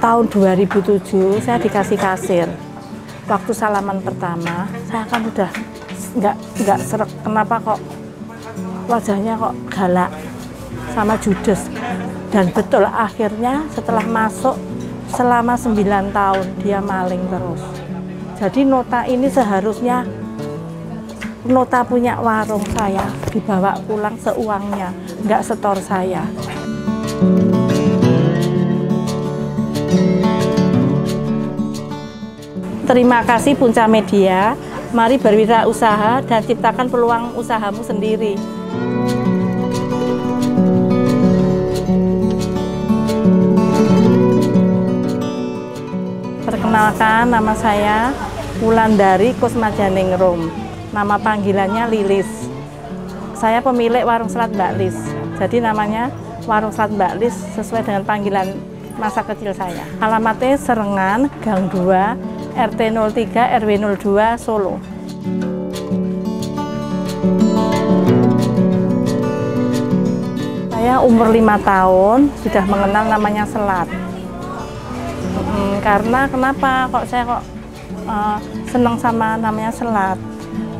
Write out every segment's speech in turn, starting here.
Tahun 2007 saya dikasih kasir. Waktu salaman pertama, saya kan udah nggak srek. Kenapa kok wajahnya kok galak sama judes. Dan betul akhirnya setelah masuk selama 9 tahun dia maling terus. Jadi nota ini seharusnya nota punya warung saya dibawa pulang seuangnya, nggak setor saya. Terima kasih Punca Media, mari berwirausaha dan ciptakan peluang usahamu sendiri. Perkenalkan, nama saya Wulandari Kusmajaningrum, nama panggilannya Lilis. Saya pemilik warung selat Mbak Lis, jadi namanya warung selat Mbak Lis sesuai dengan panggilan masa kecil saya. Alamatnya Serengan, Gang 2, RT 03 RW 02 Solo. Saya umur 5 tahun sudah mengenal namanya selat. Karena kenapa kok saya senang sama namanya selat?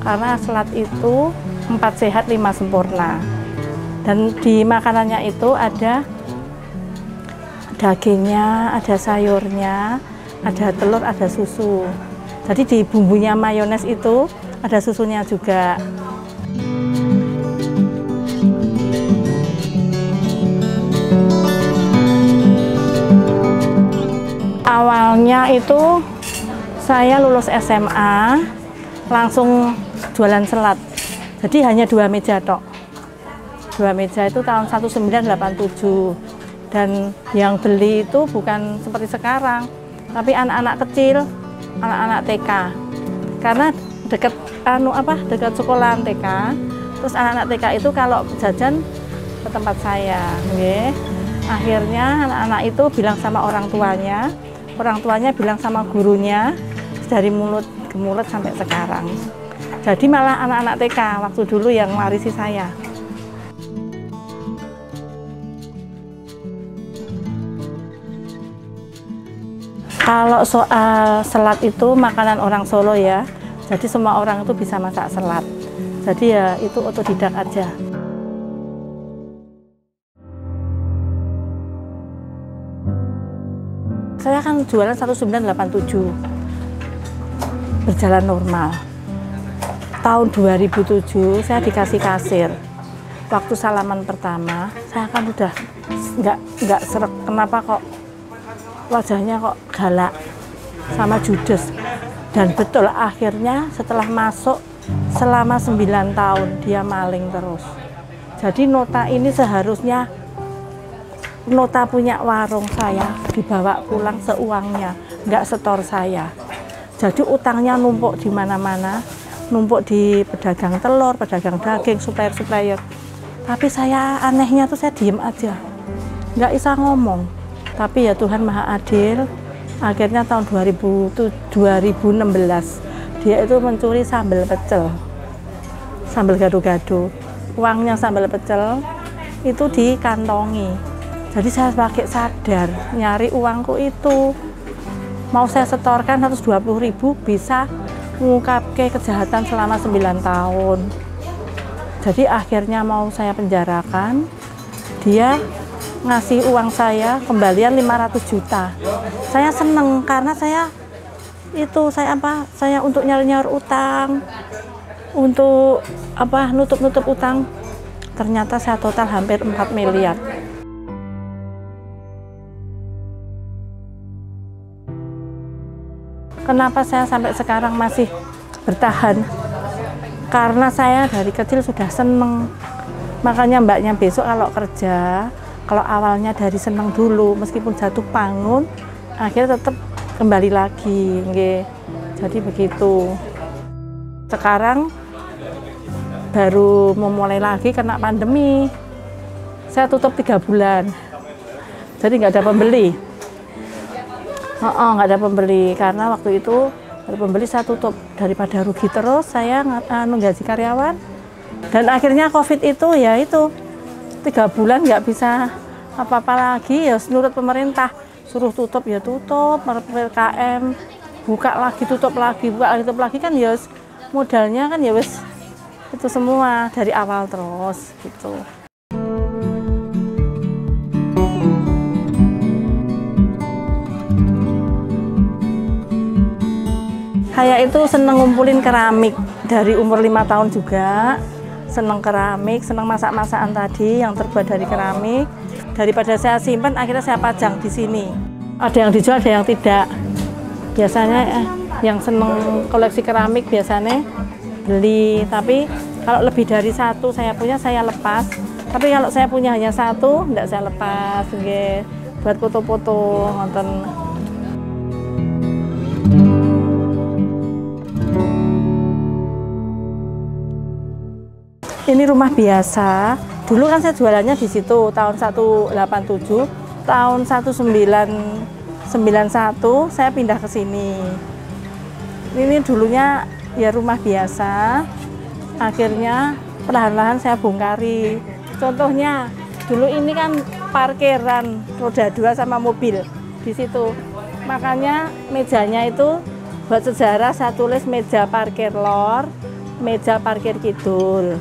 Karena selat itu 4 sehat 5 sempurna. Dan di makanannya itu ada dagingnya, ada sayurnya, ada telur, ada susu. Jadi di bumbunya mayones itu ada susunya juga. Awalnya itu saya lulus SMA langsung jualan selat. Jadi hanya 2 meja tok. 2 meja itu tahun 1987. Dan yang beli itu bukan seperti sekarang, tapi anak-anak kecil, anak-anak TK. Karena dekat dekat sekolahan TK, terus anak-anak TK itu kalau jajan ke tempat saya, okay. Akhirnya anak-anak itu bilang sama orang tuanya bilang sama gurunya, dari mulut ke mulut sampai sekarang. Jadi malah anak-anak TK waktu dulu yang warisi saya. Kalau soal selat itu makanan orang Solo ya, jadi semua orang itu bisa masak selat. Jadi ya itu otodidak aja. Saya kan jualan 1987, berjalan normal. Tahun 2007 saya dikasih kasir. Waktu salaman pertama, saya kan udah nggak srek. Kenapa kok wajahnya kok galak sama judes. Dan betul akhirnya setelah masuk selama 9 tahun dia maling terus. Jadi nota ini seharusnya nota punya warung saya dibawa pulang seuangnya, nggak setor saya. Jadi utangnya numpuk di mana-mana, numpuk di pedagang telur, pedagang daging, supplier. Tapi saya anehnya tuh saya diem aja, nggak bisa ngomong. Tapi ya Tuhan Maha Adil, akhirnya tahun 2016 dia itu mencuri sambal pecel, sambal gado-gado. Uangnya sambal pecel itu dikantongi. Jadi saya pakai sadar nyari uangku itu. Mau saya setorkan 120.000 bisa mengungkapkan kejahatan selama 9 tahun. Jadi akhirnya mau saya penjarakan, dia ngasih uang saya kembalian 500 juta. Saya seneng karena saya untuk nyari-nyari utang, untuk nutup-nutup utang. Ternyata saya total hampir 4 miliar. Kenapa saya sampai sekarang masih bertahan? Karena saya dari kecil sudah seneng. Makanya mbaknya besok kalau kerja, kalau awalnya dari seneng dulu, meskipun jatuh bangun, akhirnya tetap kembali lagi, nggih. Jadi begitu. Sekarang baru memulai lagi karena pandemi. Saya tutup 3 bulan, jadi nggak ada pembeli. Nggak ada pembeli karena waktu itu ada pembeli saya tutup. Daripada rugi terus, saya gaji karyawan. Dan akhirnya COVID itu ya itu 3 bulan nggak bisa Apa-apa lagi ya nurut pemerintah, suruh tutup ya tutup, PPKM buka lagi tutup lagi kan ya modalnya kan ya wes itu semua dari awal terus gitu. Saya itu seneng ngumpulin keramik dari umur 5 tahun juga, seneng keramik, seneng masak-masakan tadi yang terbuat dari keramik. Daripada saya simpan, akhirnya saya pajang di sini. Ada yang dijual, ada yang tidak. Biasanya yang seneng koleksi keramik biasanya beli, tapi kalau lebih dari satu saya punya saya lepas. Tapi kalau saya punya hanya satu, enggak saya lepas, okay. Buat foto-foto, nonton. Ini rumah biasa. Dulu kan saya jualannya di situ tahun 187, tahun 1991 saya pindah ke sini. Ini dulunya ya rumah biasa. Akhirnya perlahan-lahan saya bongkari. Contohnya dulu ini kan parkiran roda 2 sama mobil di situ. Makanya mejanya itu buat sejarah saya tulis meja parkir lor, meja parkir kidul.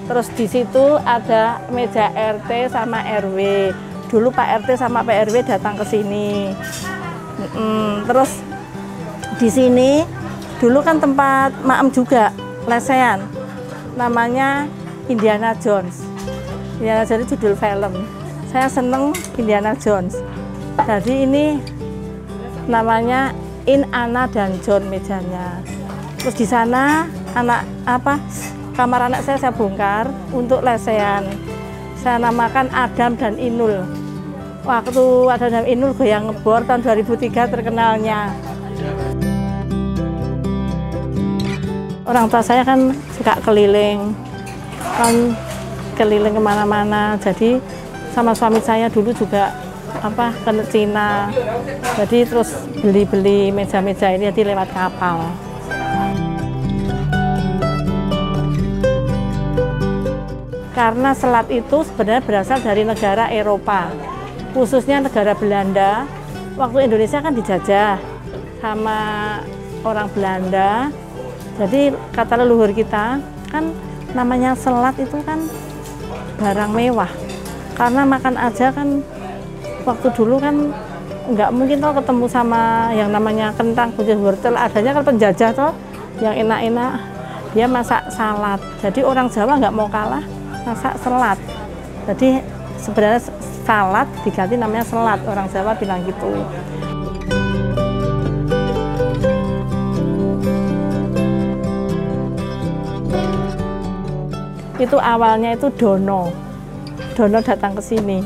Terus di situ ada meja RT sama RW. Dulu Pak RT sama Pak RW datang ke sini. Terus di sini dulu kan tempat maem juga, lesehan. Namanya Indiana Jones. Indiana Jones itu judul film. Saya seneng Indiana Jones. Jadi ini namanya Anna dan John mejanya. Terus di sana kamar anak saya bongkar untuk lesehan. Saya namakan Adam dan Inul. Waktu Adam dan Inul goyang ngebor tahun 2003 terkenalnya. Orang tua saya kan suka keliling kemana-mana. Jadi sama suami saya dulu juga ke Cina. Jadi terus beli meja-meja ini jadi lewat kapal. Karena selat itu sebenarnya berasal dari negara Eropa, khususnya negara Belanda. Waktu Indonesia kan dijajah sama orang Belanda. Jadi kata leluhur kita kan namanya selat itu kan barang mewah. Karena makan aja kan waktu dulu kan nggak mungkin toh ketemu sama yang namanya kentang, buncis, wortel. Adanya kan penjajah toh yang enak-enak dia masak salad. Jadi orang Jawa nggak mau kalah masak selat. Jadi sebenarnya salad diganti namanya selat, orang Jawa bilang gitu. Itu awalnya itu Dono datang ke sini.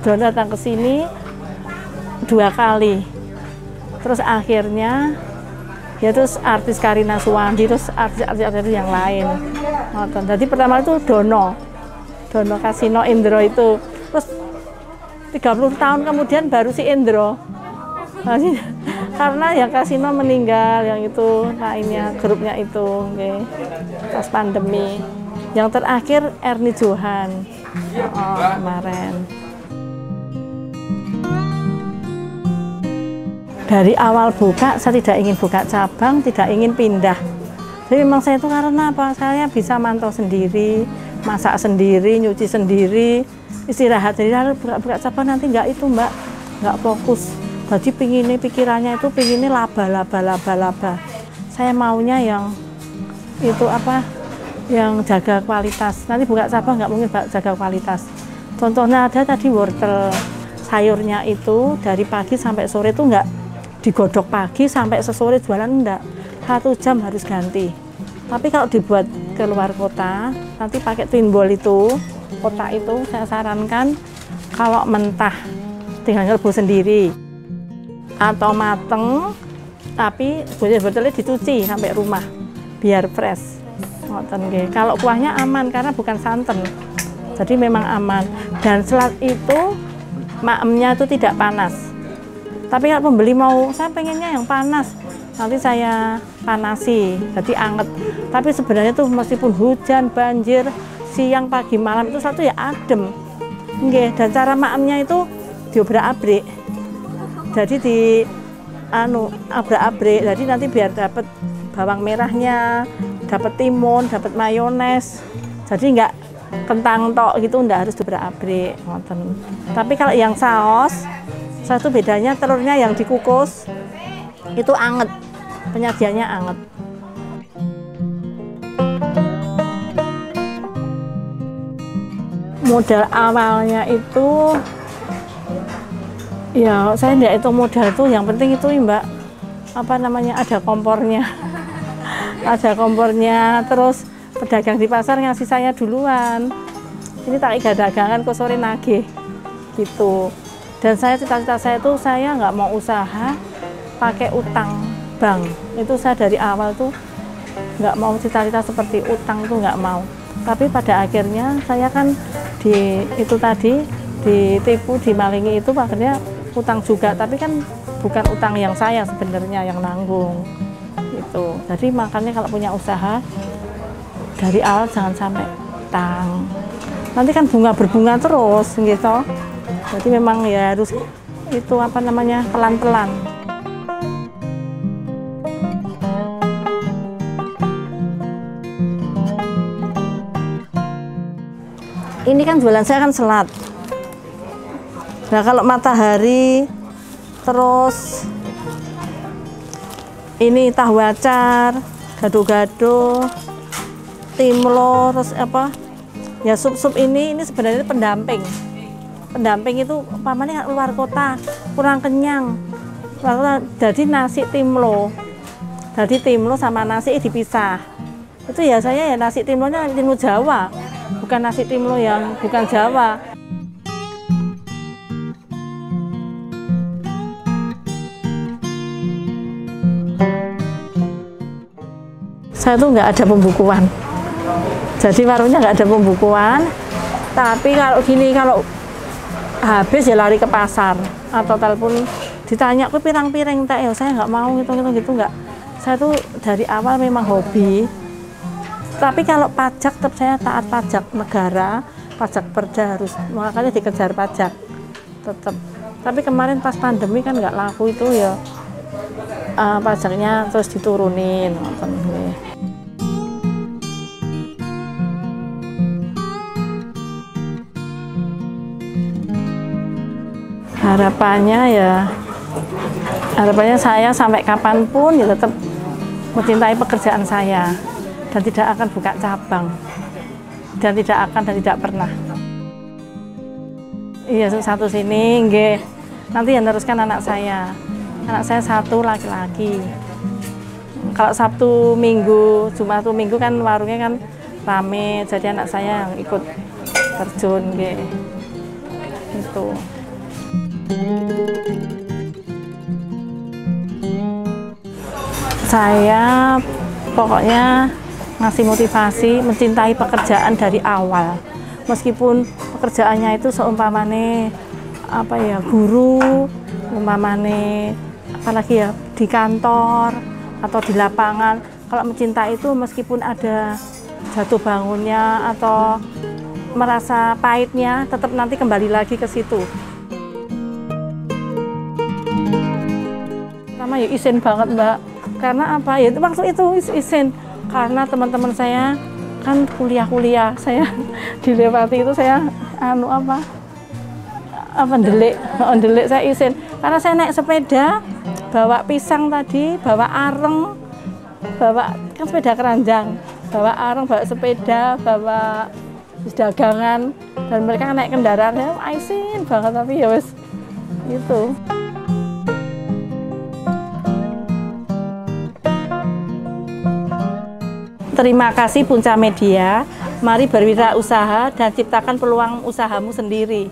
Dono datang ke sini 2 kali. Terus akhirnya ya terus artis Karina Suwandi, terus artis yang lain. Jadi pertama itu Dono Kasino Indro itu. Terus 30 tahun kemudian baru si Indro. Karena yang Kasino meninggal, yang itu lainnya, grupnya itu pas pandemi. Yang terakhir Erni Johan kemarin. Dari awal buka, saya tidak ingin buka cabang, tidak ingin pindah. Jadi memang saya itu karena apa? Saya bisa mantau sendiri, masak sendiri, nyuci sendiri, istirahat. Jadi kalau buka cabang nanti nggak itu Mbak, nggak fokus. Jadi pikirannya itu pinginnya laba. Saya maunya yang itu yang jaga kualitas. Nanti buka cabang nggak mungkin jaga kualitas. Contohnya ada tadi wortel, sayurnya itu dari pagi sampai sore itu nggak digodok pagi sampai sesore jualan, enggak. 1 jam harus ganti. Tapi kalau dibuat ke luar kota, nanti pakai timbol itu, kotak itu saya sarankan kalau mentah tinggal ngerebus sendiri atau mateng, tapi botol-botolnya dicuci sampai rumah biar fresh. Kalau kuahnya aman karena bukan santan, jadi memang aman. Dan selat itu maemnya itu tidak panas. Tapi kalau pembeli mau, saya pengennya yang panas, nanti saya panasi, jadi anget. Tapi sebenarnya tuh meskipun hujan, banjir, siang, pagi, malam itu satu ya adem. Nggih, dan cara maemnya itu diobrak-abrik. Jadi di abrak-abrik. Jadi nanti biar dapat bawang merahnya, dapat timun, dapat mayones. Jadi nggak kentang tok gitu, nggak harus diobrak-abrik. Tapi kalau yang saus itu bedanya telurnya yang dikukus itu anget, penyajiannya anget. Modal awalnya itu, ya saya tidak itu modal itu, yang penting itu Mbak, apa namanya, ada kompornya. Ada kompornya, terus pedagang di pasar ngasih saya duluan. Ini tak iga dagangan kok sore nagih gitu. Dan saya cita-cita saya itu saya nggak mau usaha pakai utang bank. Itu saya dari awal tuh nggak mau, cita-cita seperti utang tuh nggak mau. Tapi pada akhirnya saya kan itu tadi ditipu, dimalingi itu, akhirnya utang juga. Tapi kan bukan utang yang saya sebenarnya yang nanggung gitu. Jadi makanya kalau punya usaha dari awal jangan sampai utang. Nanti kan bunga berbunga terus gitu. Jadi memang ya harus itu apa namanya, pelan-pelan. Ini kan jualan saya kan selat. Nah kalau matahari, terus ini tahu acar, gado-gado, timlo, terus apa ya, sup-sup ini sebenarnya pendamping. Pendamping itu pamannya luar kota kurang kenyang, jadi nasi timlo. Jadi timlo sama nasi dipisah. Itu ya saya ya nasi timlonya timlo Jawa, bukan nasi timlo yang bukan Jawa. Saya tuh nggak ada pembukuan, jadi warungnya nggak ada pembukuan. Tapi kalau gini, kalau habis ya lari ke pasar atau telepon ditanya aku pirang-pirang tak ya, saya nggak mau gitu nggak. Saya tuh dari awal memang hobi. Tapi kalau pajak tetap saya taat pajak negara, pajak perda, harus makanya dikejar pajak tetap. Tapi kemarin pas pandemi kan nggak laku itu ya, pajaknya terus diturunin. Harapannya saya sampai kapanpun ya tetap mencintai pekerjaan saya dan tidak akan buka cabang, dan tidak pernah. Iya, satu sini nggih. Nanti yang teruskan anak saya satu laki-laki. Kalau Sabtu Minggu, Jumat Minggu kan warungnya kan rame, jadi anak saya yang ikut terjun nggih. Itu. Saya pokoknya ngasih motivasi mencintai pekerjaan dari awal, meskipun pekerjaannya itu seumpamane apa ya, guru, umpamane apalagi ya di kantor atau di lapangan. Kalau mencintai itu meskipun ada jatuh bangunnya atau merasa pahitnya, tetap nanti kembali lagi ke situ. Pertama ya isin banget Mbak, karena apa ya, waktu itu isin karena teman-teman saya kan kuliah, saya dilewati itu saya ndelik saya isin, karena saya naik sepeda bawa pisang tadi, bawa areng, bawa kan sepeda keranjang, bawa areng, bawa sepeda, bawa dagangan, dan mereka naik kendaraan, saya isin banget. Tapi ya wes itu. Terima kasih Punca Media, mari berwirausaha dan ciptakan peluang usahamu sendiri.